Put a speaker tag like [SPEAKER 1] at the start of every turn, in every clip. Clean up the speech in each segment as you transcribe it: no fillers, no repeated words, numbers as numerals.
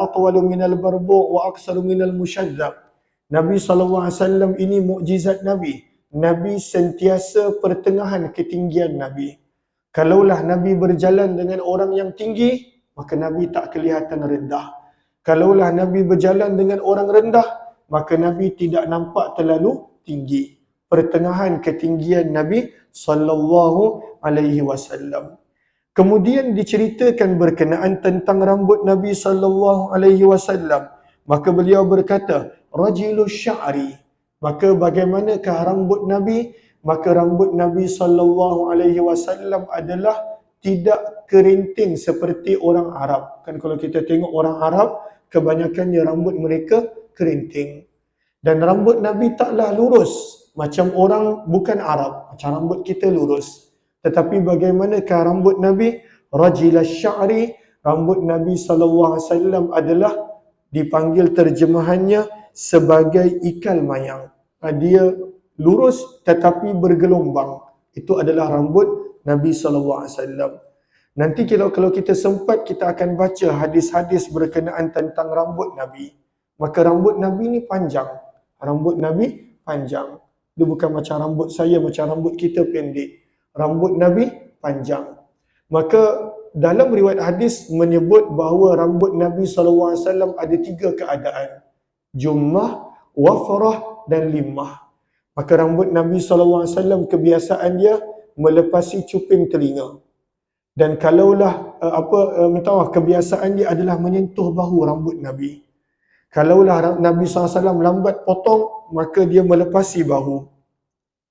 [SPEAKER 1] atwalu minal barbu' wa aksaru minal musyadzab. Nabi SAW ini mukjizat Nabi. Nabi sentiasa pertengahan ketinggian Nabi. Kalaulah Nabi berjalan dengan orang yang tinggi, maka Nabi tak kelihatan rendah. Kalaulah Nabi berjalan dengan orang rendah, maka Nabi tidak nampak terlalu tinggi. Pertengahan ketinggian Nabi sallallahu alaihi wasallam. Kemudian diceritakan berkenaan tentang rambut Nabi sallallahu alaihi wasallam. Maka beliau berkata, rajulus sya'ri. Maka bagaimanakah rambut Nabi? Maka rambut Nabi sallallahu alaihi wasallam adalah tidak kerinting seperti orang Arab. Kan kalau kita tengok orang Arab, kebanyakannya rambut mereka kerinting. Dan rambut Nabi taklah lurus macam orang bukan Arab, macam rambut kita lurus. Tetapi bagaimanakah rambut Nabi? Rajilas sya'ri, rambut Nabi sallallahu alaihi wasallam adalah dipanggil terjemahannya sebagai ikal mayang. Dia lurus tetapi bergelombang. Itu adalah rambut Nabi sallallahu alaihi wasallam. Nanti kalau kita sempat, kita akan baca hadis-hadis berkenaan tentang rambut Nabi. Maka rambut Nabi ni panjang. Rambut Nabi panjang. Dia bukan macam rambut saya, macam rambut kita pendek. Rambut Nabi panjang. Maka dalam riwayat hadis menyebut bahawa rambut Nabi SAW ada 3 keadaan. Jummah, wafrah dan limah. Maka rambut Nabi SAW kebiasaan dia melepasi cuping telinga. Dan kalaulah kebiasaan dia adalah menyentuh bahu rambut Nabi. Kalaulah Nabi SAW lambat potong, maka dia melepasi bahu.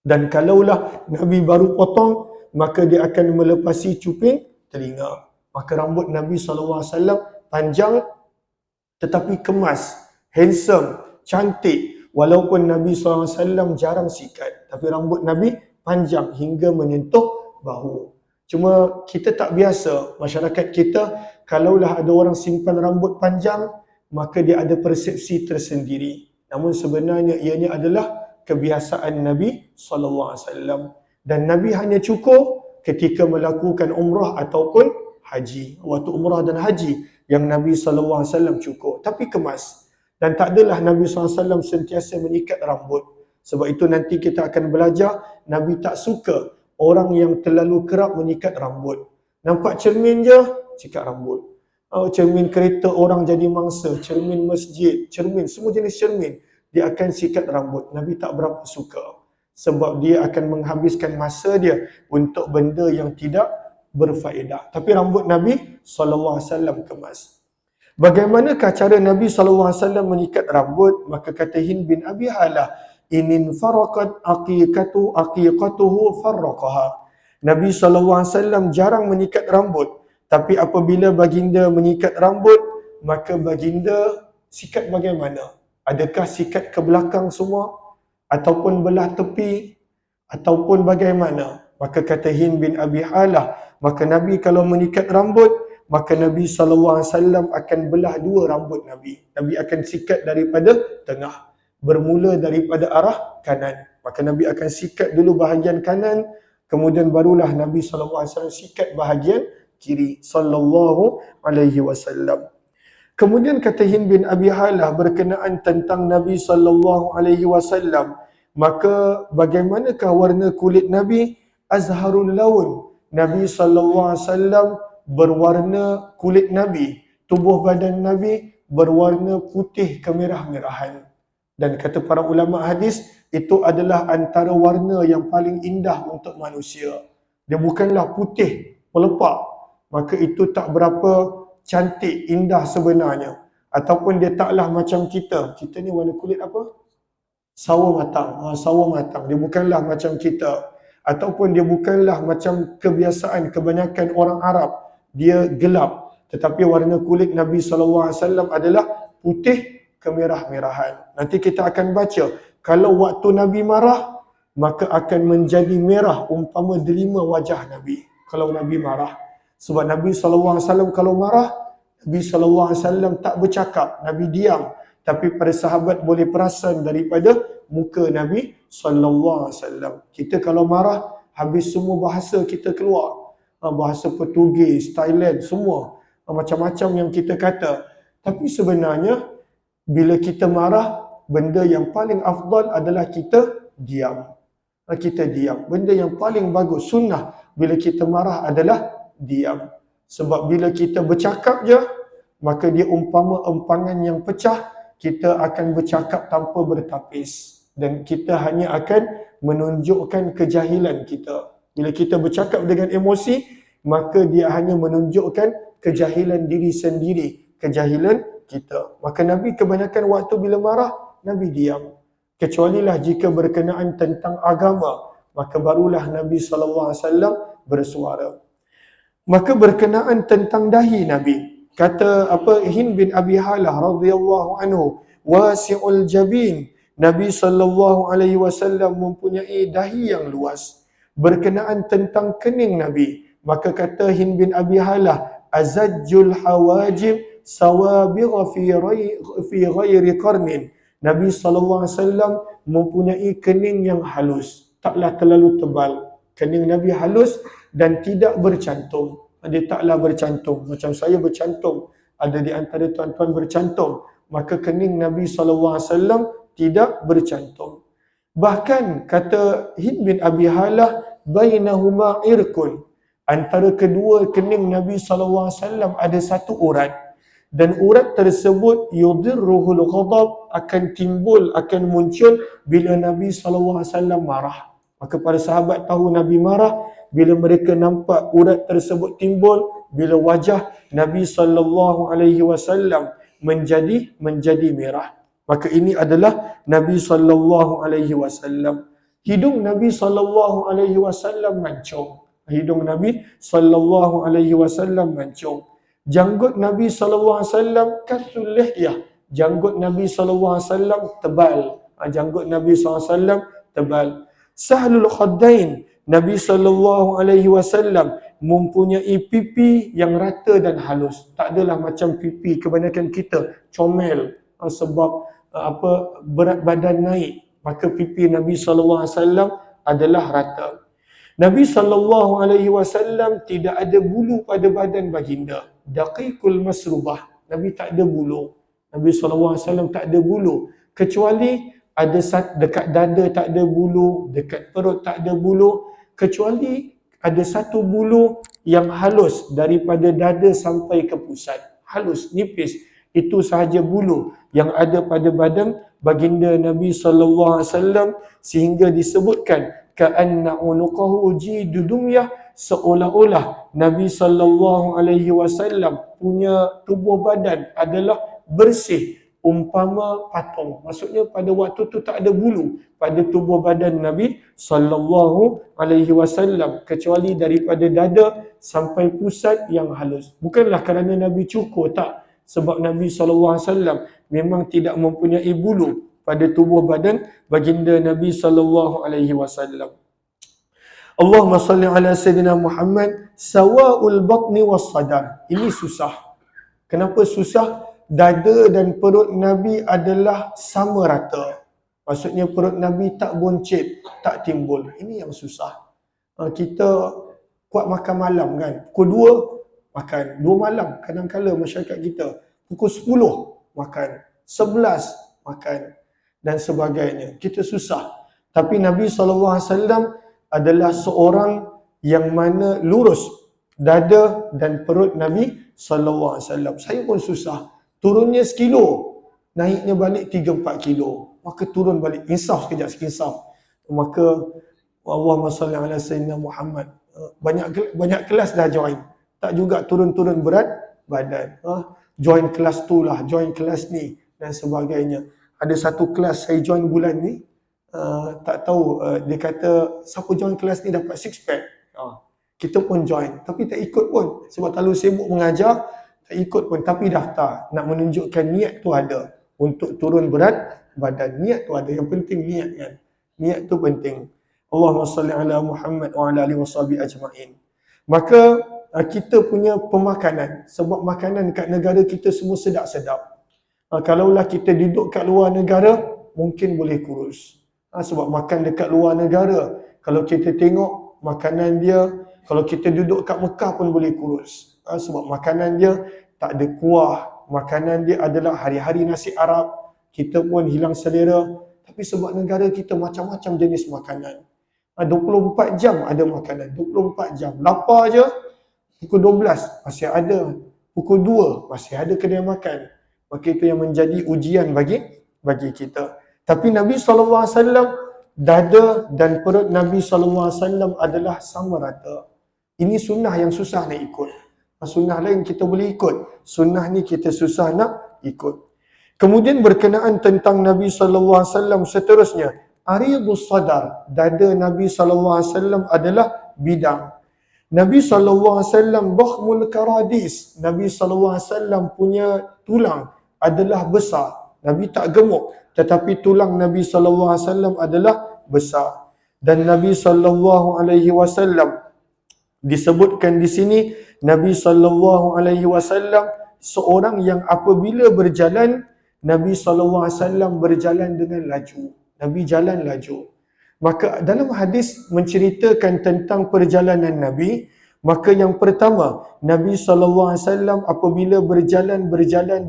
[SPEAKER 1] Dan kalaulah Nabi baru potong, maka dia akan melepasi cuping telinga. Maka rambut Nabi SAW panjang tetapi kemas, handsome, cantik. Walaupun Nabi SAW jarang sikat, tapi rambut Nabi panjang hingga menyentuh bahu. Cuma kita tak biasa, masyarakat kita, kalaulah ada orang simpan rambut panjang, maka dia ada persepsi tersendiri. Namun sebenarnya ianya adalah kebiasaan Nabi SAW. Dan Nabi hanya cukur ketika melakukan umrah ataupun haji. Waktu umrah dan haji yang Nabi SAW cukur. Tapi kemas. Dan tak adalah Nabi SAW sentiasa menyikat rambut. Sebab itu nanti kita akan belajar, Nabi tak suka orang yang terlalu kerap menyikat rambut. Nampak cermin je, sikat rambut. Cermin kereta orang jadi mangsa, cermin masjid, cermin, semua jenis cermin. Dia akan sikat rambut. Nabi tak berapa suka. Sebab dia akan menghabiskan masa dia untuk benda yang tidak berfaedah. Tapi rambut Nabi SAW kemas. Bagaimanakah cara Nabi SAW menyikat rambut? Maka kata Hind bin Abi Halah, inin farakat aqiqatuhu farraqaha. Nabi SAW jarang menyikat rambut. Tapi apabila baginda menyikat rambut, maka baginda sikat bagaimana? Adakah sikat ke belakang semua? Ataupun belah tepi? Ataupun bagaimana? Maka kata Hind bin Abi Halah, maka Nabi kalau menyikat rambut, maka Nabi SAW akan belah 2 rambut Nabi. Nabi akan sikat daripada tengah. Bermula daripada arah kanan. Maka Nabi akan sikat dulu bahagian kanan, kemudian barulah Nabi SAW sikat bahagian kiri. Sallallahu alaihi wasallam. Kemudian kata Hind bin Abi Halah berkenaan tentang Nabi sallallahu alaihi wasallam, maka bagaimanakah warna kulit Nabi? Azharul laun. Nabi sallallahu alaihi wasallam berwarna kulit Nabi, tubuh badan Nabi berwarna putih kemerah-merahan. Dan kata para ulama hadis, itu adalah antara warna yang paling indah untuk manusia. Dia bukanlah putih pelepak, maka itu tak berapa cantik, indah sebenarnya. Ataupun dia taklah macam kita. Kita ni warna kulit apa? Sawo matang. Sawo matang. Dia bukanlah macam kita. Ataupun dia bukanlah macam kebiasaan kebanyakan orang Arab. Dia gelap. Tetapi warna kulit Nabi SAW adalah putih kemerah-merahan. Nanti kita akan baca. Kalau waktu Nabi marah, maka akan menjadi merah umpama delima wajah Nabi. Kalau Nabi marah. Sebab Nabi SAW kalau marah, Nabi SAW tak bercakap, Nabi diam. Tapi para sahabat boleh perasan daripada muka Nabi SAW. Kita kalau marah, habis semua bahasa kita keluar. Bahasa Portugis, Thailand, semua. Macam-macam yang kita kata. Tapi sebenarnya bila kita marah, benda yang paling afdal adalah kita diam. Kita diam. Benda yang paling bagus, sunnah bila kita marah adalah diam. Sebab bila kita bercakap je, maka dia umpama empangan yang pecah, kita akan bercakap tanpa bertapis. Dan kita hanya akan menunjukkan kejahilan kita. Bila kita bercakap dengan emosi, maka dia hanya menunjukkan kejahilan diri sendiri, kejahilan kita. Maka Nabi kebanyakan waktu bila marah, Nabi diam. Kecualilah jika berkenaan tentang agama, maka barulah Nabi SAW bersuara. Maka berkenaan tentang dahi Nabi, kata Hind bin Abi Halah radhiyallahu anhu, wasi'ul jabin, Nabi SAW mempunyai dahi yang luas. Berkenaan tentang kening Nabi, maka kata Hind bin Abi Halah, azajjul hawajib sawabigha fi ghairi qarnin. Nabi SAW mempunyai kening yang halus, taklah terlalu tebal. Kening Nabi halus dan tidak bercantum. Dia taklah bercantum. Macam saya bercantum, ada di antara tuan-tuan bercantum. Maka kening Nabi SAW tidak bercantum. Bahkan kata Hind bin Abi Halah, bainahuma irkun. Antara kedua kening Nabi SAW ada satu urat. Dan urat tersebut yudirruhul ghadab, akan muncul bila Nabi SAW marah. Maka para sahabat tahu Nabi marah bila mereka nampak urat tersebut timbul, bila wajah Nabi SAW menjadi merah. Maka ini adalah Nabi SAW. Hidung Nabi SAW mancung. Hidung Nabi SAW mancung. Janggut Nabi SAW kasul lihyah. Janggut Nabi SAW tebal. Janggut Nabi SAW tebal. Sahlul khaddain, Nabi SAW mempunyai pipi yang rata dan halus. Tak adalah macam pipi kebanyakan kita comel sebab berat badan naik. Maka pipi Nabi SAW adalah rata. Nabi SAW tidak ada bulu pada badan baginda. Daqiqul masrubah. Nabi tak ada bulu. Nabi SAW tak ada bulu. Kecuali ada dekat dada tak ada bulu, dekat perut tak ada bulu. Kecuali ada satu bulu yang halus daripada dada sampai ke pusat. Halus, nipis. Itu sahaja bulu yang ada pada badan baginda Nabi SAW, sehingga disebutkan ka'anna unuqahu jidudumyah, seolah-olah Nabi SAW punya tubuh badan adalah bersih umpama patung. Maksudnya pada waktu tu tak ada bulu pada tubuh badan Nabi SAW, kecuali daripada dada sampai pusat yang halus. Bukanlah kerana Nabi cukur, tak. Sebab Nabi SAW memang tidak mempunyai bulu pada tubuh badan baginda Nabi SAW. Allahumma salli ala Sayyidina Muhammad, sawa'ul batni was sadar. Ini susah. Kenapa susah? Dada dan perut Nabi adalah sama rata. Maksudnya perut Nabi tak boncit, tak timbul. Ini yang susah. Kita kuat makan malam kan. Pukul 2 makan. 2 malam kadang-kala masyarakat kita. Pukul 10 makan. 11 makan. Dan sebagainya. Kita susah. Tapi Nabi SAW adalah seorang yang mana lurus dada dan perut Nabi SAW. Saya pun susah. Turunnya sekilo, naiknya balik 3-4 kilo. Maka turun balik. Insaf sekejap, insaf. Maka Allahumma salli ala Sayyidina Muhammad. Banyak kelas dah join. Tak juga turun-turun berat badan. Join kelas tu lah, join kelas ni dan sebagainya. Ada satu kelas saya join bulan ni. Tak tahu, dia kata siapa join kelas ni dapat 6 pack. Kita pun join. Tapi tak ikut pun. Sebab terlalu sibuk mengajar. Tak ikut pun, tapi daftar. Nak menunjukkan niat tu ada. Untuk turun berat badan. Niat tu ada. Yang penting niat kan. Niat tu penting. Allahumma salli ala Muhammad wa ala alihi washabihi ajma'in. Maka kita punya pemakanan. Sebab makanan kat negara kita semua sedap-sedap. Kalaulah kita duduk kat luar negara, mungkin boleh kurus. Sebab makan dekat luar negara, kalau kita tengok makanan dia, kalau kita duduk kat Mekah pun boleh kurus. Sebab makanan dia tak ada kuah, makanan dia adalah hari-hari nasi Arab, kita pun hilang selera. Tapi sebab negara kita macam-macam jenis makanan. 24 jam ada makanan, 24 jam. Lapar je, pukul 12 masih ada, pukul 2 masih ada kedai makan. Maka itu yang menjadi ujian bagi kita. Tapi Nabi SAW, dada dan perut Nabi SAW adalah sama rata. Ini sunnah yang susah nak ikut. Sunnah lain kita boleh ikut, sunnah ni kita susah nak ikut. Kemudian berkenaan tentang Nabi SAW seterusnya, aridus sadar, dada Nabi SAW adalah bidang. Nabi SAW bahmul karadis, Nabi SAW punya tulang adalah besar. Nabi tak gemuk, tetapi tulang Nabi SAW adalah besar. Dan Nabi SAW disebutkan di sini, Nabi SAW seorang yang apabila berjalan, Nabi SAW berjalan dengan laju. Nabi jalan laju. Maka dalam hadis menceritakan tentang perjalanan Nabi, maka yang pertama, Nabi SAW apabila berjalan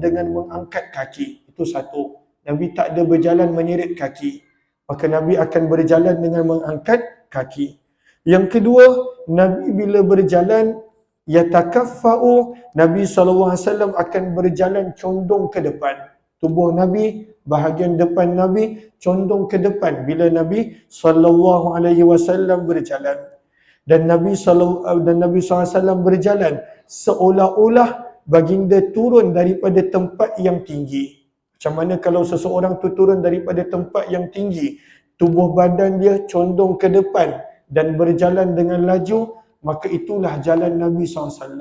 [SPEAKER 1] dengan mengangkat kaki. Itu satu. Nabi tak ada berjalan menyeret kaki. Maka Nabi akan berjalan dengan mengangkat kaki. Yang kedua, Nabi bila berjalan, yatakaffa'u, Nabi SAW akan berjalan condong ke depan. Tubuh Nabi, bahagian depan Nabi condong ke depan bila Nabi SAW berjalan. Dan Nabi SAW berjalan seolah-olah baginda turun daripada tempat yang tinggi. Macam mana kalau seseorang tu turun daripada tempat yang tinggi, tubuh badan dia condong ke depan dan berjalan dengan laju, maka itulah jalan Nabi SAW.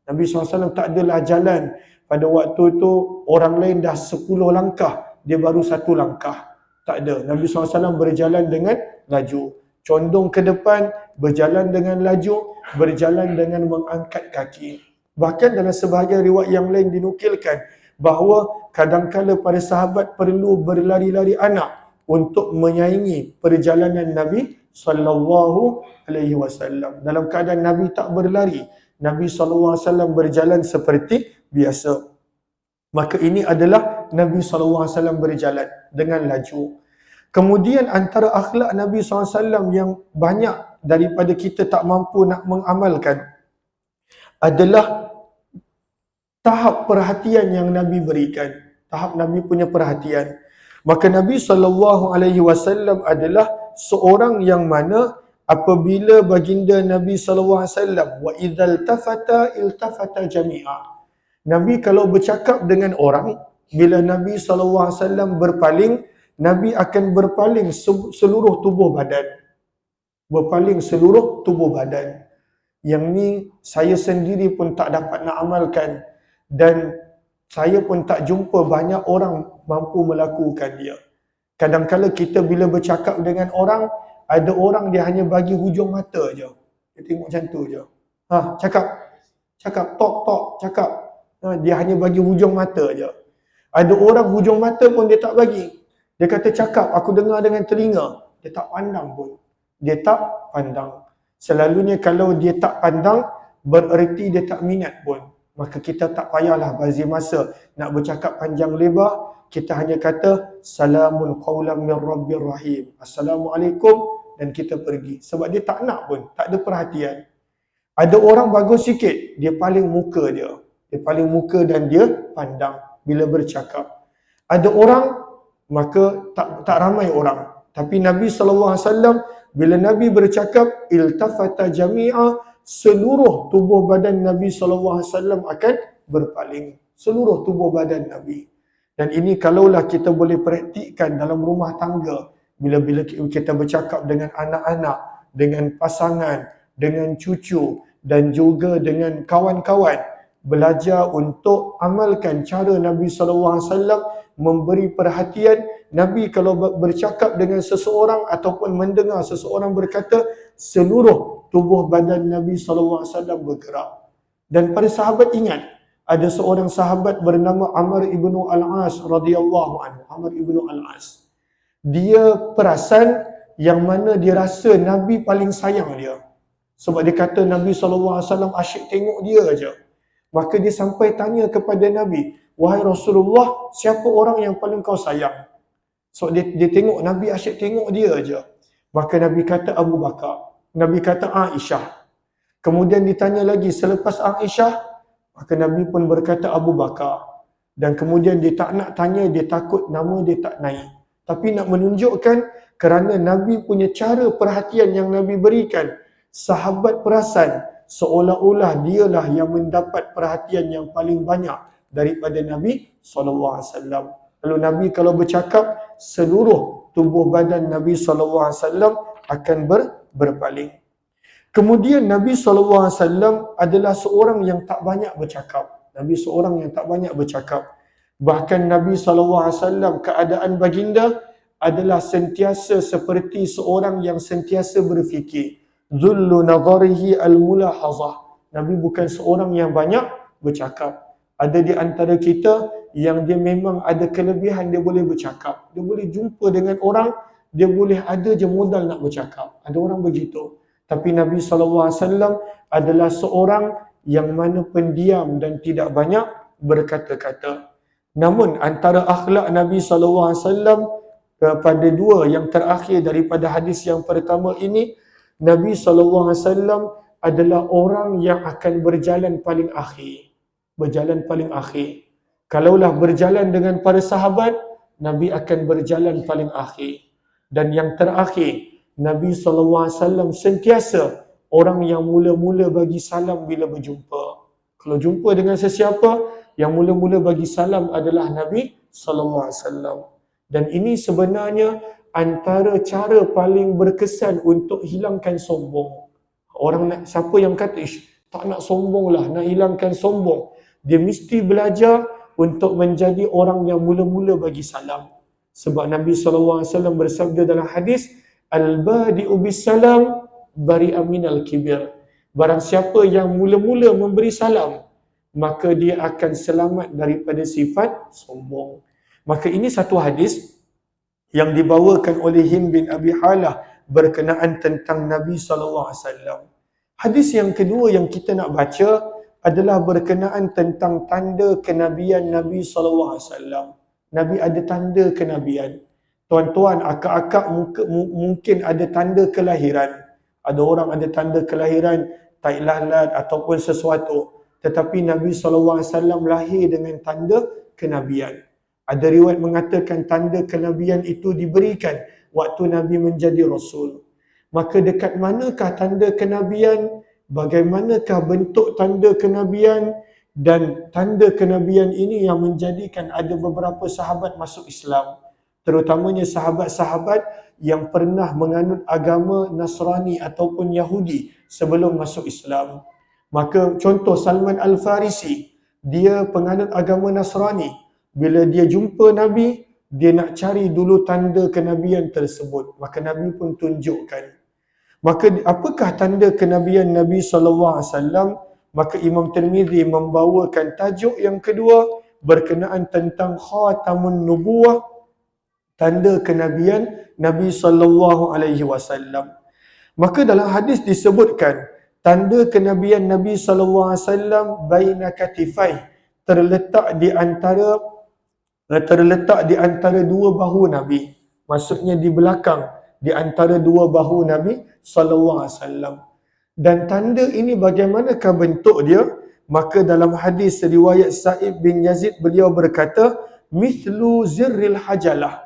[SPEAKER 1] Nabi SAW tak adalah jalan pada waktu tu orang lain dah 10 langkah, dia baru 1 langkah. Tak ada. Nabi SAW berjalan dengan laju. Condong ke depan, berjalan dengan laju, berjalan dengan mengangkat kaki. Bahkan dalam sebahagian riwayat yang lain dinukilkan bahawa kadangkala para sahabat perlu berlari-lari anak untuk menyaingi perjalanan Nabi SAW. Dalam keadaan Nabi tak berlari, Nabi SAW berjalan seperti biasa. Maka ini adalah Nabi SAW berjalan dengan laju. Kemudian antara akhlak Nabi SAW yang banyak daripada kita tak mampu nak mengamalkan adalah tahap perhatian yang Nabi berikan. Tahap Nabi punya perhatian. Maka Nabi SAW adalah seorang yang mana apabila baginda Nabi SAW, wa idzal tafata iltafata jami'a. Nabi kalau bercakap dengan orang, bila Nabi SAW berpaling, Nabi akan berpaling seluruh tubuh badan. Berpaling seluruh tubuh badan. Yang ni saya sendiri pun tak dapat nak amalkan. Dan saya pun tak jumpa banyak orang mampu melakukan dia. Kadang-kala kita bila bercakap dengan orang, ada orang dia hanya bagi hujung mata je. Dia tengok macam tu je. Cakap, cakap. Dia hanya bagi hujung mata je. Ada orang hujung mata pun dia tak bagi. Dia kata cakap, aku dengar dengan telinga. Dia tak pandang pun. Dia tak pandang. Selalunya kalau dia tak pandang, bererti dia tak minat pun. Maka kita tak payahlah bazir masa nak bercakap panjang lebar. Kita hanya kata, Salamun qawlam min Rabbir Rahim. Assalamualaikum, dan kita pergi. Sebab dia tak nak pun, tak ada perhatian. Ada orang bagus sikit, dia paling muka dia. Dia paling muka dan dia pandang bila bercakap. Ada orang, maka tak ramai orang. Tapi Nabi SAW, bila Nabi bercakap, iltafata jami'a, seluruh tubuh badan Nabi SAW akan berpaling. Seluruh tubuh badan Nabi. Dan ini kalaulah kita boleh praktikkan dalam rumah tangga, bila kita bercakap dengan anak-anak, dengan pasangan, dengan cucu, dan juga dengan kawan-kawan, belajar untuk amalkan cara Nabi SAW memberi perhatian. Nabi kalau bercakap dengan seseorang ataupun mendengar seseorang berkata, seluruh tubuh badan Nabi SAW bergerak. Dan para sahabat ingat, ada seorang sahabat bernama Amr ibn al-As radhiyallahu anhu. Amr ibn al-As. Dia perasan yang mana dia rasa Nabi paling sayang dia. Sebab dia kata Nabi SAW asyik tengok dia aja. Maka dia sampai tanya kepada Nabi, wahai Rasulullah, siapa orang yang paling kau sayang? So dia tengok, Nabi asyik tengok dia aja. Maka Nabi kata Abu Bakar. Nabi kata Aisyah. Kemudian ditanya lagi, selepas Aisyah, maka Nabi pun berkata Abu Bakar. Dan kemudian dia tak nak tanya, dia takut nama dia tak naik. Tapi nak menunjukkan kerana Nabi punya cara perhatian yang Nabi berikan, sahabat perasan seolah-olah dialah yang mendapat perhatian yang paling banyak daripada Nabi SAW. Lalu Nabi kalau bercakap, seluruh tubuh badan Nabi SAW akan berpaling. Kemudian Nabi SAW adalah seorang yang tak banyak bercakap. Nabi seorang yang tak banyak bercakap. Bahkan Nabi SAW keadaan baginda adalah sentiasa seperti seorang yang sentiasa berfikir. Zullu nadharihi al-mulahazah. Nabi bukan seorang yang banyak bercakap. Ada di antara kita yang dia memang ada kelebihan, dia boleh bercakap. Dia boleh jumpa dengan orang, dia boleh ada je modal nak bercakap. Ada orang begitu. Tapi Nabi SAW adalah seorang yang mana pendiam dan tidak banyak berkata-kata. Namun antara akhlak Nabi SAW pada dua yang terakhir daripada hadis yang pertama ini, Nabi SAW adalah orang yang akan berjalan paling akhir. Berjalan paling akhir. Kalaulah berjalan dengan para sahabat, Nabi akan berjalan paling akhir. Dan yang terakhir, Nabi SAW sentiasa orang yang mula-mula bagi salam bila berjumpa. Kalau jumpa dengan sesiapa, yang mula-mula bagi salam adalah Nabi SAW. Dan ini sebenarnya antara cara paling berkesan untuk hilangkan sombong. Orang nak, siapa yang kata, tak nak sombong lah, nak hilangkan sombong, dia mesti belajar untuk menjadi orang yang mula-mula bagi salam. Sebab Nabi SAW bersabda dalam hadis, Al-badi'u bis-salam bari'a minal kibir. Barang siapa yang mula-mula memberi salam, maka dia akan selamat daripada sifat sombong. Maka ini satu hadis yang dibawakan oleh Hind bin Abi Halah berkenaan tentang Nabi SAW. Hadis yang kedua yang kita nak baca adalah berkenaan tentang tanda kenabian Nabi SAW. Nabi ada tanda kenabian. Tuan-tuan, akak-akak mungkin ada tanda kelahiran. Ada orang ada tanda kelahiran, tai lalat ataupun sesuatu. Tetapi Nabi SAW lahir dengan tanda kenabian. Ada riwayat mengatakan tanda kenabian itu diberikan waktu Nabi menjadi Rasul. Maka dekat manakah tanda kenabian? Bagaimanakah bentuk tanda kenabian? Dan tanda kenabian ini yang menjadikan ada beberapa sahabat masuk Islam. Terutamanya sahabat-sahabat yang pernah menganut agama Nasrani ataupun Yahudi sebelum masuk Islam. Maka contoh Salman Al-Farisi, dia penganut agama Nasrani. Bila dia jumpa Nabi, dia nak cari dulu tanda kenabian tersebut. Maka Nabi pun tunjukkan. Maka apakah tanda kenabian Nabi SAW? Maka Imam Tirmizi membawakan tajuk yang kedua berkenaan tentang khatamun nubuwah, tanda kenabian Nabi SAW. Maka dalam hadis disebutkan tanda kenabian Nabi SAW baina katifai, terletak di antara dua bahu Nabi. Maksudnya di belakang, di antara dua bahu Nabi SAW. Dan tanda ini bagaimanakah bentuk dia? Maka dalam hadis riwayat Sa'id bin Yazid, beliau berkata, mithlu zirril hajalah.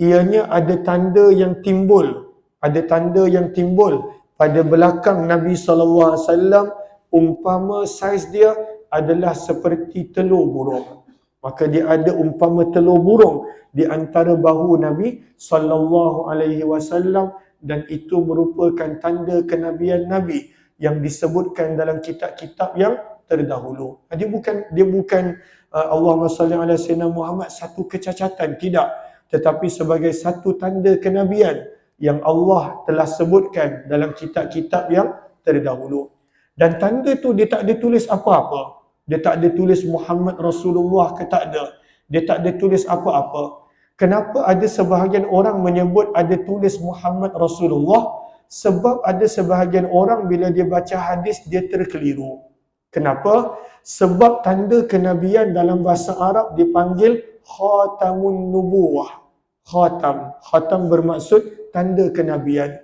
[SPEAKER 1] Ianya ada tanda yang timbul. Ada tanda yang timbul pada belakang Nabi SAW, umpama saiz dia adalah seperti telur burung. Maka dia ada umpama telur burung di antara bahu Nabi SAW. Dan itu merupakan tanda kenabian Nabi yang disebutkan dalam kitab-kitab yang terdahulu. Dia bukan Allahumma salli ala sayyidina Muhammad satu kecacatan, tidak, tetapi sebagai satu tanda kenabian yang Allah telah sebutkan dalam kitab-kitab yang terdahulu. Dan tanda tu dia tak ada tulis apa-apa. Dia tak ada tulis Muhammad Rasulullah ke, tak ada. Dia tak ada tulis apa-apa. Kenapa ada sebahagian orang menyebut ada tulis Muhammad Rasulullah? Sebab ada sebahagian orang bila dia baca hadis, dia terkeliru. Kenapa? Sebab tanda kenabian dalam bahasa Arab dipanggil khatamun nubuwah. Khatam bermaksud tanda kenabian.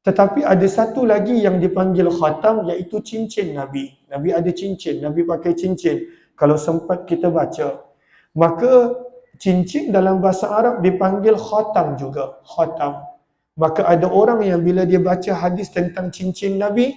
[SPEAKER 1] Tetapi ada satu lagi yang dipanggil khatam, iaitu cincin Nabi. Nabi ada cincin, Nabi pakai cincin. Kalau sempat kita baca. Maka cincin dalam bahasa Arab dipanggil khatam juga. Khatam. Maka ada orang yang bila dia baca hadis tentang cincin Nabi,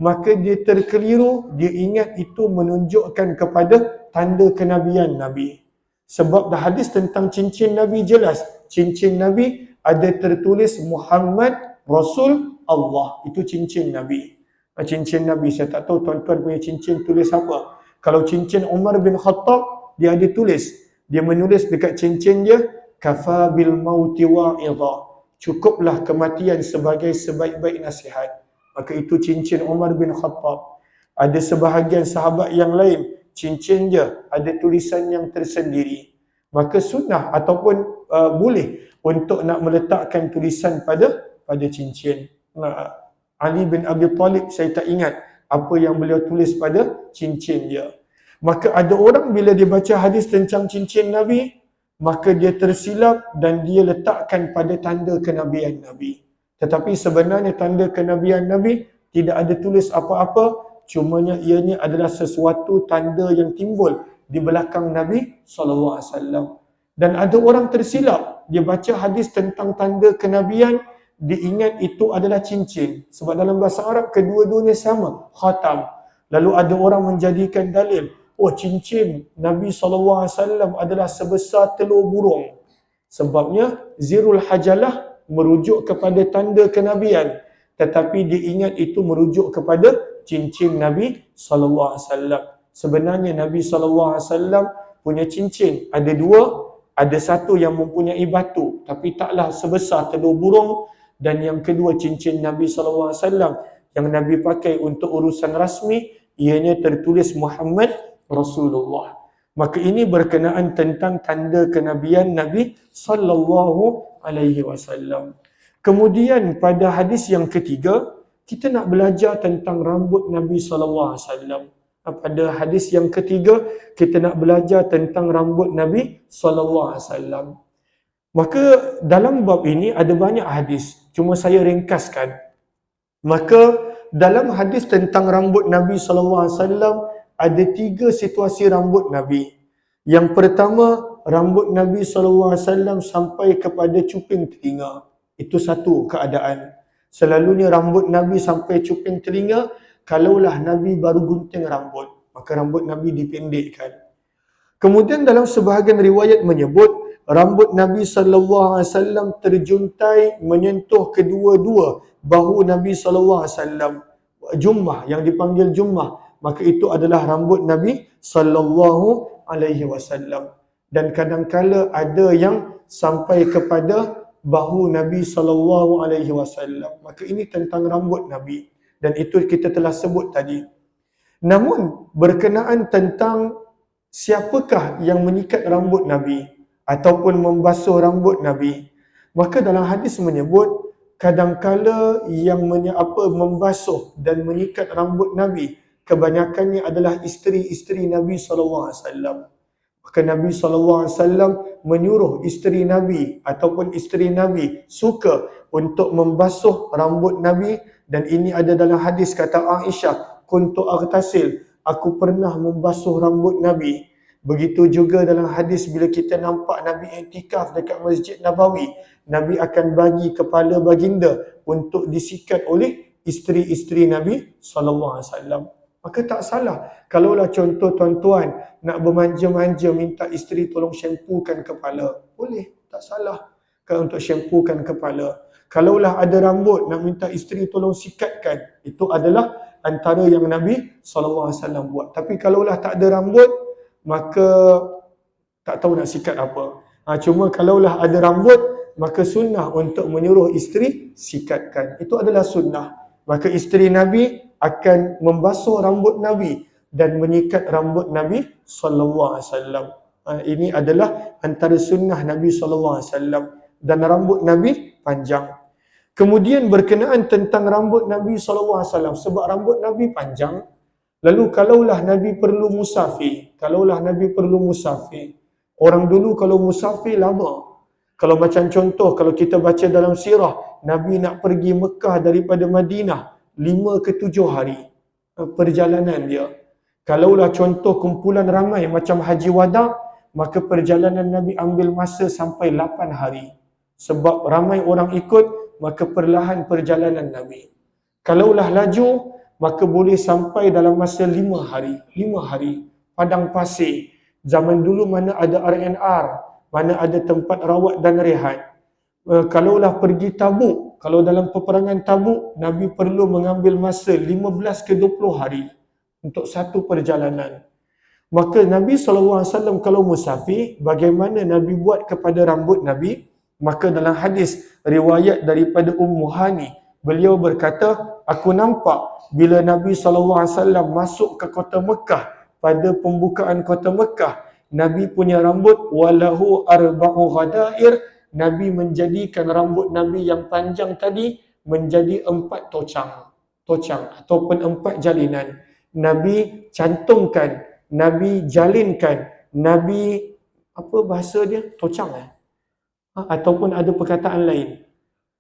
[SPEAKER 1] maka dia terkeliru, dia ingat itu menunjukkan kepada tanda kenabian Nabi. Sebab dah hadis tentang cincin Nabi jelas. Cincin Nabi ada tertulis Muhammad Rasul Allah. Itu cincin Nabi. Cincin Nabi, saya tak tahu tuan-tuan punya cincin tulis apa. Kalau cincin Umar bin Khattab, dia ada tulis. Dia menulis dekat cincin dia, kafa bil mauti wa'idha. Cukuplah kematian sebagai sebaik-baik nasihat. Maka itu cincin Umar bin Khattab. Ada sebahagian sahabat yang lain, cincin dia ada tulisan yang tersendiri. Maka sunnah ataupun boleh untuk nak meletakkan tulisan pada cincin. Ali bin Abi Talib, saya tak ingat apa yang beliau tulis pada cincin dia. Maka ada orang bila dia baca hadis tentang cincin Nabi, maka dia tersilap dan dia letakkan pada tanda kenabian Nabi. Tetapi sebenarnya tanda kenabian Nabi tidak ada tulis apa-apa, cumanya ianya adalah sesuatu tanda yang timbul di belakang Nabi SAW. Dan ada orang tersilap, dia baca hadis tentang tanda kenabian, dia ingat itu adalah cincin. Sebab dalam bahasa Arab kedua-duanya sama, khatam. Lalu ada orang menjadikan dalil, oh cincin Nabi SAW adalah sebesar telur burung. Sebabnya zirul hajalah merujuk kepada tanda kenabian. Tetapi dia ingat itu merujuk kepada cincin Nabi SAW. Sebenarnya Nabi SAW punya cincin ada dua. Ada satu yang mempunyai batu, tapi taklah sebesar telur burung. Dan yang kedua cincin Nabi SAW yang Nabi pakai untuk urusan rasmi, ianya tertulis Muhammad Rasulullah. Maka ini berkenaan tentang tanda kenabian Nabi SAW. Kemudian pada hadis yang ketiga, kita nak belajar tentang rambut Nabi SAW. Pada hadis yang ketiga, kita nak belajar tentang rambut Nabi SAW. Maka dalam bab ini ada banyak hadis, cuma saya ringkaskan. Maka dalam hadis tentang rambut Nabi SAW, ada 3 situasi rambut Nabi. Yang pertama, rambut Nabi SAW sampai kepada cuping telinga. Itu satu keadaan. Selalunya rambut Nabi sampai cuping telinga, kalaulah Nabi baru gunting rambut, maka rambut Nabi dipendekkan. Kemudian dalam sebahagian riwayat menyebut, rambut Nabi SAW terjuntai menyentuh kedua-dua bahu Nabi SAW. Jummah, yang dipanggil jummah, maka itu adalah rambut Nabi SAW. Dan kadang-kala ada yang sampai kepada bahu Nabi SAW. Maka ini tentang rambut Nabi. Dan itu kita telah sebut tadi. Namun berkenaan tentang siapakah yang menyikat rambut Nabi ataupun membasuh rambut Nabi, maka dalam hadis menyebut kadangkala yang membasuh dan menyikat rambut Nabi kebanyakannya adalah isteri-isteri Nabi SAW. Maka Nabi SAW menyuruh isteri Nabi ataupun isteri Nabi suka untuk membasuh rambut Nabi. Dan ini ada dalam hadis kata Aisyah, kuntu aghtasil, aku pernah membasuh rambut Nabi. Begitu juga dalam hadis bila kita nampak Nabi iktikaf dekat Masjid Nabawi, Nabi akan bagi kepala baginda untuk disikat oleh isteri-isteri Nabi SAW. Maka tak salah kalaulah contoh tuan-tuan nak bermanja-manja minta isteri tolong shampookan kepala, boleh, tak salah kalau untuk shampookan kepala. Kalaulah ada rambut nak minta isteri tolong sikatkan, itu adalah antara yang Nabi SAW buat. Tapi kalaulah tak ada rambut, maka tak tahu nak sikat apa. Cuma kalaulah ada rambut, maka sunnah untuk menyuruh isteri sikatkan. Itu adalah sunnah. Maka isteri Nabi akan membasuh rambut Nabi dan menyikat rambut Nabi SAW. Ini adalah antara sunnah Nabi SAW. Dan rambut Nabi panjang. Kemudian berkenaan tentang rambut Nabi SAW, sebab rambut Nabi panjang, Lalu kalaulah Nabi perlu musafir, orang dulu kalau musafir lama. Kalau macam contoh, kalau kita baca dalam sirah, Nabi nak pergi Mekah daripada Madinah 5 ke 7 hari perjalanan dia. Kalaulah contoh kumpulan ramai macam Haji Wada, maka perjalanan Nabi ambil masa sampai 8 hari. Sebab ramai orang ikut, maka perlahan perjalanan Nabi. Kalaulah laju, maka boleh sampai dalam masa 5 hari. 5 hari. Padang pasir. Zaman dulu mana ada RNR, mana ada tempat rawat dan rehat. Kalaulah pergi Tabuk, kalau dalam peperangan Tabuk, Nabi perlu mengambil masa 15 ke 20 hari untuk satu perjalanan. Maka Nabi SAW kalau musafir, bagaimana Nabi buat kepada rambut Nabi? Maka dalam hadis riwayat daripada Ummu Hani, beliau berkata, aku nampak bila Nabi SAW masuk ke kota Mekah, pada pembukaan kota Mekah, Nabi punya rambut walahu arba'u ghadair, Nabi menjadikan rambut Nabi yang panjang tadi menjadi 4 tocang ataupun 4 jalinan. Nabi cantumkan, Nabi jalinkan, Nabi apa bahasa dia? Tocang ataupun ada perkataan lain.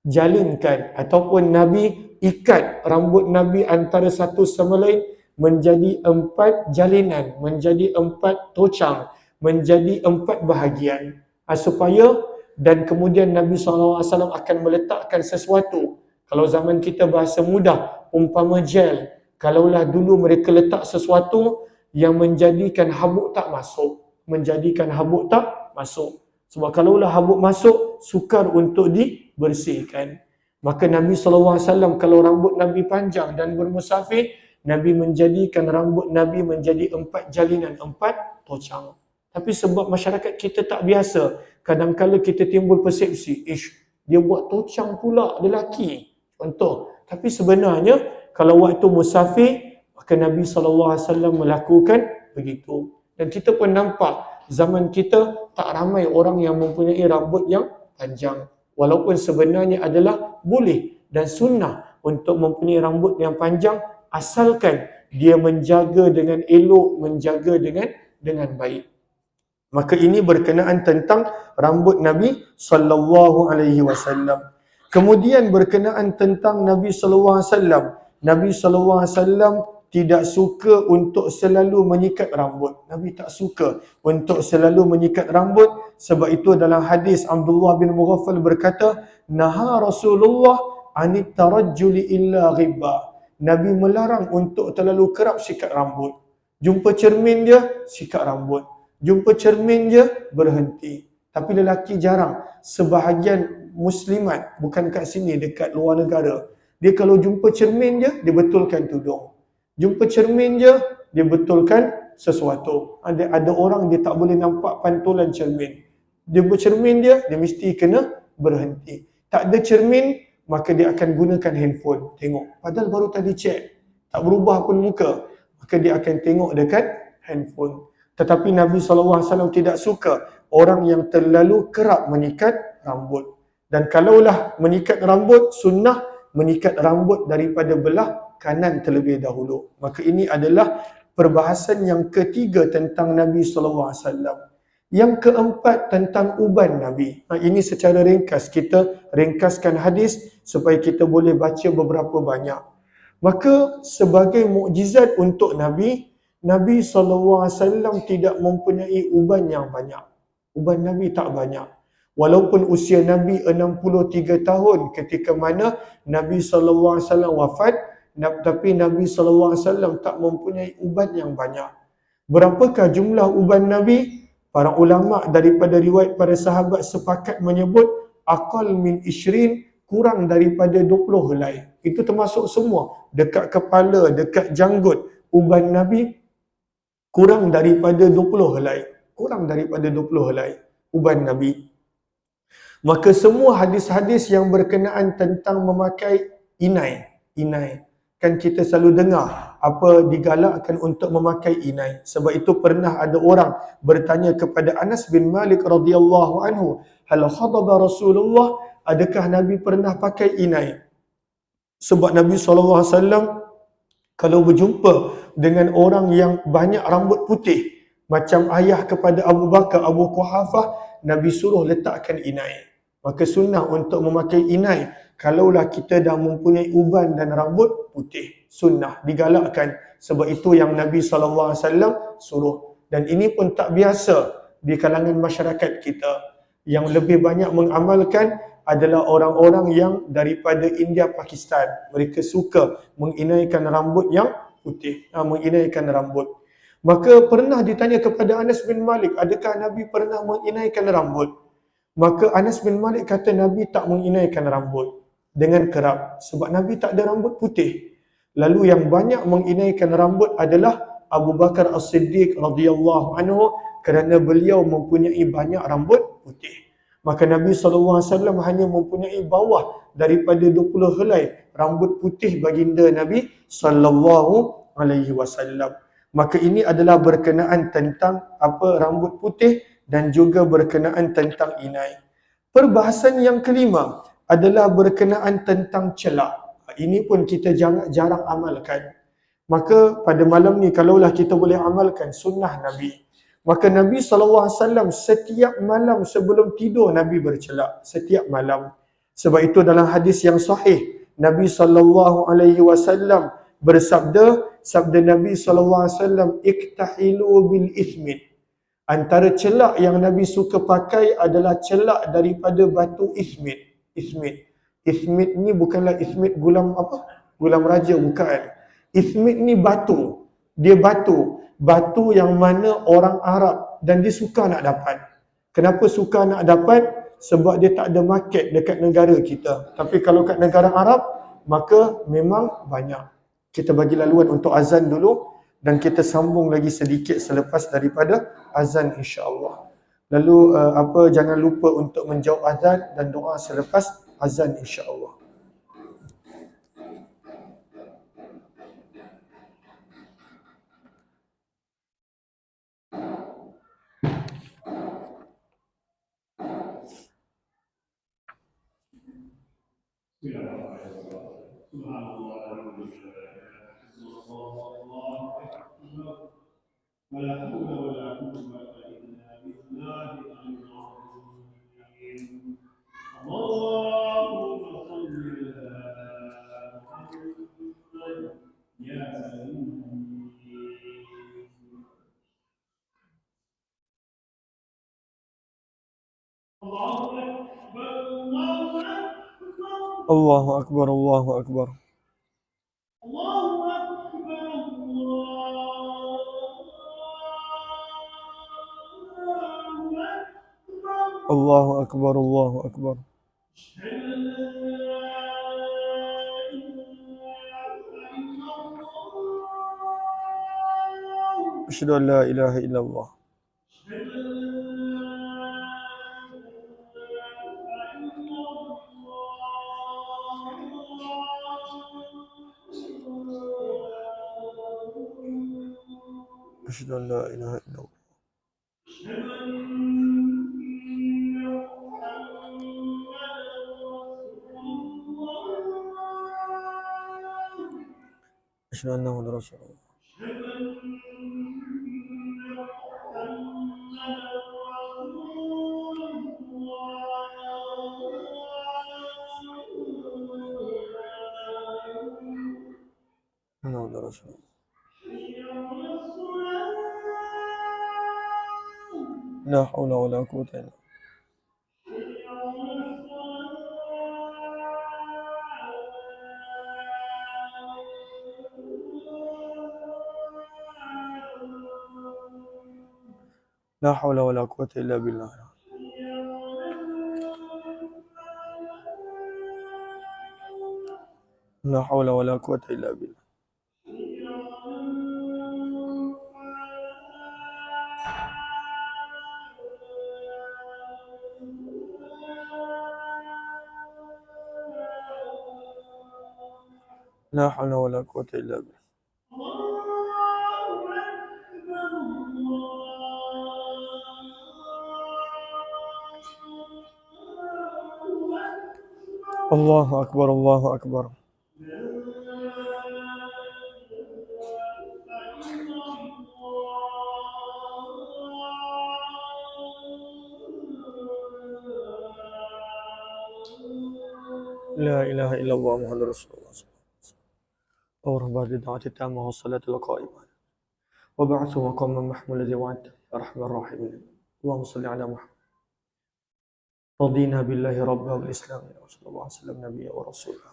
[SPEAKER 1] Jalinkan ataupun Nabi ikat rambut Nabi antara satu sama lain menjadi 4 jalinan, menjadi 4 tocang, menjadi 4 bahagian. Supaya dan kemudian Nabi SAW akan meletakkan sesuatu. Kalau zaman kita bahasa mudah, umpama gel. Kalaulah dulu mereka letak sesuatu yang menjadikan habuk tak masuk. Sebab kalaulah habuk masuk, sukar untuk dibersihkan. Maka Nabi SAW kalau rambut Nabi panjang dan bermusafir, Nabi menjadikan rambut Nabi menjadi 4 jalinan, 4 tocang. Tapi sebab masyarakat kita tak biasa, kadang-kadang kita timbul persepsi, dia buat tocang pula, lelaki. Contoh. Tapi sebenarnya, kalau waktu musafir, maka Nabi SAW melakukan begitu. Dan kita pun nampak, zaman kita tak ramai orang yang mempunyai rambut yang panjang. Walaupun sebenarnya adalah boleh dan sunnah untuk mempunyai rambut yang panjang, asalkan dia menjaga dengan elok, menjaga dengan baik. Maka ini berkenaan tentang rambut Nabi SAW. Kemudian berkenaan tentang Nabi SAW. Nabi SAW tidak suka untuk selalu menyikat rambut. Nabi tak suka untuk selalu menyikat rambut. Sebab itu dalam hadis Abdullah bin Mughaffal berkata, Naha Rasulullah anit tarajjuli illa ghibba. Nabi melarang untuk terlalu kerap sikat rambut. Jumpa cermin dia, sikat rambut. Jumpa cermin je, berhenti. Tapi lelaki jarang. Sebahagian muslimat, bukan kat sini, dekat luar negara, dia kalau jumpa cermin je, dia betulkan tudung. Jumpa cermin je, dia betulkan sesuatu. Ada orang dia tak boleh nampak pantulan cermin. Jumpa cermin dia mesti kena berhenti. Tak ada cermin, maka dia akan gunakan handphone. Tengok. Padahal baru tadi cek. Tak berubah pun muka. Maka dia akan tengok dekat handphone. Tetapi Nabi SAW tidak suka orang yang terlalu kerap menyikat rambut. Dan kalaulah menyikat rambut, sunnah menyikat rambut daripada belah kanan terlebih dahulu. Maka ini adalah perbahasan yang ketiga tentang Nabi SAW. Yang keempat tentang uban Nabi. Ini secara ringkas, kita ringkaskan hadis supaya kita boleh baca beberapa banyak. Maka sebagai mukjizat untuk Nabi, Nabi SAW tidak mempunyai uban yang banyak. Uban Nabi tak banyak. Walaupun usia Nabi 63 tahun ketika mana Nabi SAW wafat, tapi Nabi SAW tak mempunyai uban yang banyak. Berapakah jumlah uban Nabi? Para ulama daripada riwayat para sahabat sepakat menyebut aqal min ishrin, kurang daripada 20 helai. Itu termasuk semua. Dekat kepala, dekat janggut, uban Nabi kurang daripada 20 helai. Kurang daripada 20 helai uban Nabi. Maka semua hadis-hadis yang berkenaan tentang memakai inai. Kan kita selalu dengar apa digalakkan untuk memakai inai. Sebab itu pernah ada orang bertanya kepada Anas bin Malik radhiyallahu anhu, hal khadaba Rasulullah, adakah Nabi pernah pakai inai? Sebab Nabi SAW Kalau berjumpa dengan orang yang banyak rambut putih, macam ayah kepada Abu Bakar, Abu Quhafah, Nabi suruh letakkan inai. Maka sunnah untuk memakai inai, kalaulah kita dah mempunyai uban dan rambut putih. Sunnah, digalakkan. Sebab itu yang Nabi SAW suruh. Dan ini pun tak biasa di kalangan masyarakat kita. Yang lebih banyak mengamalkan adalah orang-orang yang daripada India, Pakistan. Mereka suka menginaikan rambut yang putih, menginaikan rambut. Maka pernah ditanya kepada Anas bin Malik, adakah Nabi pernah menginaikan rambut? Maka Anas bin Malik kata Nabi tak menginaikan rambut dengan kerap sebab Nabi tak ada rambut putih. Lalu yang banyak menginaikan rambut adalah Abu Bakar As-Siddiq radhiyallahu anhu kerana beliau mempunyai banyak rambut putih. Maka Nabi SAW hanya mempunyai bawah daripada 20 helai rambut putih baginda Nabi SAW. Maka ini adalah berkenaan tentang apa rambut putih dan juga berkenaan tentang inai. Perbahasan yang kelima adalah berkenaan tentang celak. Ini pun kita jarang amalkan. Maka pada malam ni kalaulah kita boleh amalkan sunnah Nabi. Maka Nabi SAW setiap malam sebelum tidur Nabi bercelak. Setiap malam. Sebab itu dalam hadis yang sahih, Nabi SAW bersabda, sabda Nabi SAW, iktahilu bil ithmid. Antara celak yang Nabi suka pakai adalah celak daripada batu ismit. Ismit. Ismit ni bukanlah ismit gulam apa? Gulam raja, bukan. Ismit ni batu. Dia batu. Batu yang mana orang Arab dan dia suka nak dapat. Kenapa suka nak dapat? Sebab dia tak ada market dekat negara kita. Tapi kalau kat negara Arab, maka memang banyak. Kita bagi laluan untuk azan dulu dan kita sambung lagi sedikit selepas daripada azan insya-Allah. Lalu jangan lupa untuk menjawab azan dan doa selepas azan insya-Allah. Allahu akbar, Allahu akbar. Allahu akbar, Allahu akbar. Asyhadu an la ilaha illallah. Asyhadu an la ilaha illallah. Asyhadu anna Muhammadar Rasulullah. Muhammadar Rasulullah. La haula wala quwwata illa billah. La haula wala quwwata illa billah. La haula wala quwwata illa billah. La haula wala quwwata illa billah. Allahu akbar, Allahu akbar. لا إله إلا الله محمد رسول الله صلى الله عليه وسلم. أمر بعد الدعوة التامة والصلاة القائمة وبعثه مقاما محمود الذي وعدته يا أرحم الراحمين. اللهم صل على محمد. رضينا بالله ربا والإسلام صلى الله عليه وسلم نبيا ورسولا.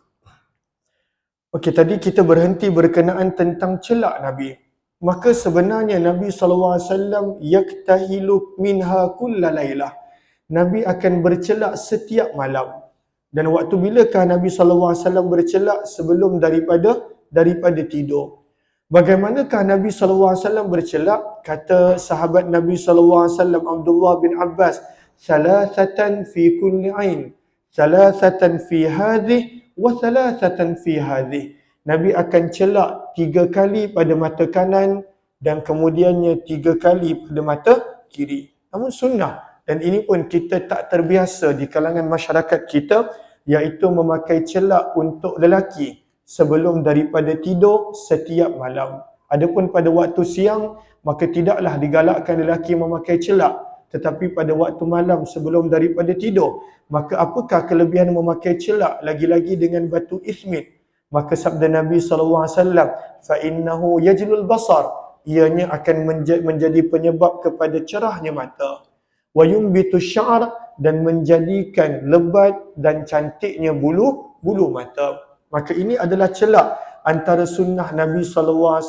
[SPEAKER 1] Okey, tadi kita berhenti berkenaan tentang celak Nabi. Maka sebenarnya Nabi SAW yaktahilu minha kulla laylah. Nabi akan bercelak setiap malam. Dan waktu bilakah Nabi SAW bercelak? Sebelum daripada tidur. Bagaimanakah Nabi SAW bercelak? Kata sahabat Nabi SAW Abdullah bin Abbas, thalathatan fi kulli ain, thalathatan fi hadhi wa thalathatan fi hadhi. Nabi akan celak 3 kali pada mata kanan dan kemudiannya 3 kali pada mata kiri. Namun sunnah, dan ini pun kita tak terbiasa di kalangan masyarakat kita, iaitu memakai celak untuk lelaki sebelum daripada tidur setiap malam. Adapun pada waktu siang, maka tidaklah digalakkan lelaki memakai celak. Tetapi pada waktu malam sebelum daripada tidur, maka apakah kelebihan memakai celak lagi-lagi dengan batu ismit? Maka sabda Nabi SAW, فَإِنَّهُ يَجْلُ الْبَصَرِ, ianya akan menjadi penyebab kepada cerahnya mata. وَيُنْبِتُ الشَّعْرِ, dan menjadikan lebat dan cantiknya bulu mata. Maka ini adalah celak antara sunnah Nabi SAW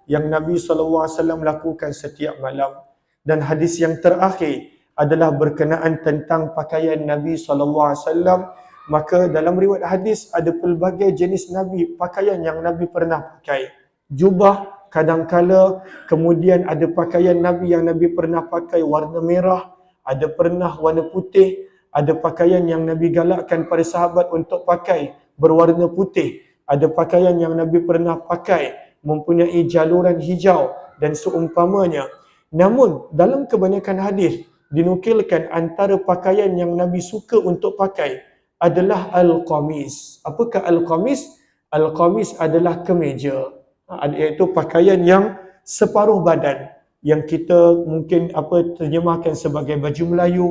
[SPEAKER 1] yang Nabi SAW lakukan setiap malam. Dan hadis yang terakhir adalah berkenaan tentang pakaian Nabi SAW. Maka dalam riwayat hadis ada pelbagai jenis Nabi, pakaian yang Nabi pernah pakai. Jubah kadangkala, kemudian ada pakaian Nabi yang Nabi pernah pakai warna merah, ada pernah warna putih, ada pakaian yang Nabi galakkan para sahabat untuk pakai berwarna putih, ada pakaian yang Nabi pernah pakai mempunyai jaluran hijau dan seumpamanya. Namun dalam kebanyakan hadis dinukilkan antara pakaian yang Nabi suka untuk pakai adalah al-qamis. Apakah al-qamis? Al-qamis adalah kemeja, iaitu pakaian yang separuh badan, yang kita mungkin terjemahkan sebagai baju Melayu.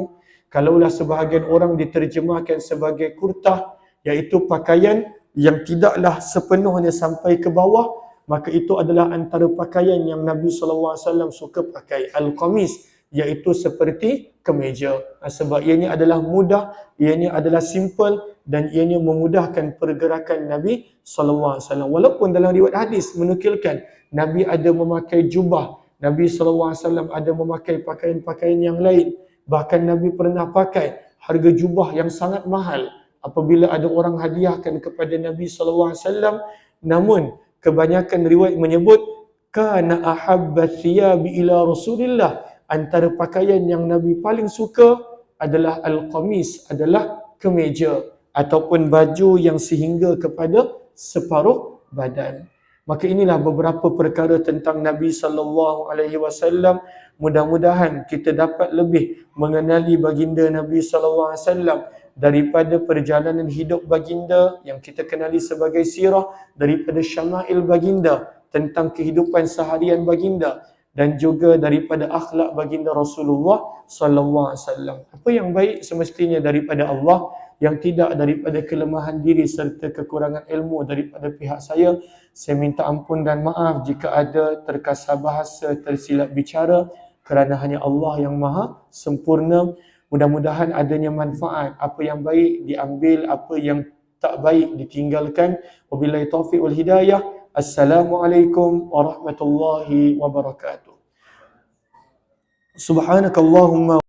[SPEAKER 1] Kalaulah sebahagian orang diterjemahkan sebagai kurtah, iaitu pakaian yang tidaklah sepenuhnya sampai ke bawah, maka itu adalah antara pakaian yang Nabi SAW suka pakai. Al-qamis, iaitu seperti kemeja. Sebab ianya adalah mudah, ianya adalah simple, dan ianya memudahkan pergerakan Nabi SAW. Walaupun dalam riwayat hadis menukilkan Nabi ada memakai jubah, Nabi SAW ada memakai pakaian-pakaian yang lain. Bahkan Nabi pernah pakai harga jubah yang sangat mahal apabila ada orang hadiahkan kepada Nabi SAW. Namun kebanyakan riwayat menyebut kana ahabba thiyabi ila Rasulillah, antara pakaian yang Nabi paling suka adalah al-qamis, adalah kemeja ataupun baju yang sehingga kepada separuh badan. Maka inilah beberapa perkara tentang Nabi SAW. Mudah-mudahan kita dapat lebih mengenali baginda Nabi SAW daripada perjalanan hidup baginda yang kita kenali sebagai sirah, daripada syama'il baginda tentang kehidupan seharian baginda, dan juga daripada akhlak baginda Rasulullah SAW. Apa yang baik semestinya daripada Allah, yang tidak daripada kelemahan diri serta kekurangan ilmu daripada pihak saya. Saya minta ampun dan maaf jika ada terkasar bahasa, tersilap bicara, kerana hanya Allah yang maha sempurna. Mudah-mudahan adanya manfaat. Apa yang baik diambil, apa yang tak baik ditinggalkan. Wabillahi taufiq wal hidayah. Assalamualaikum warahmatullahi wabarakatuh. Subhanakallahumma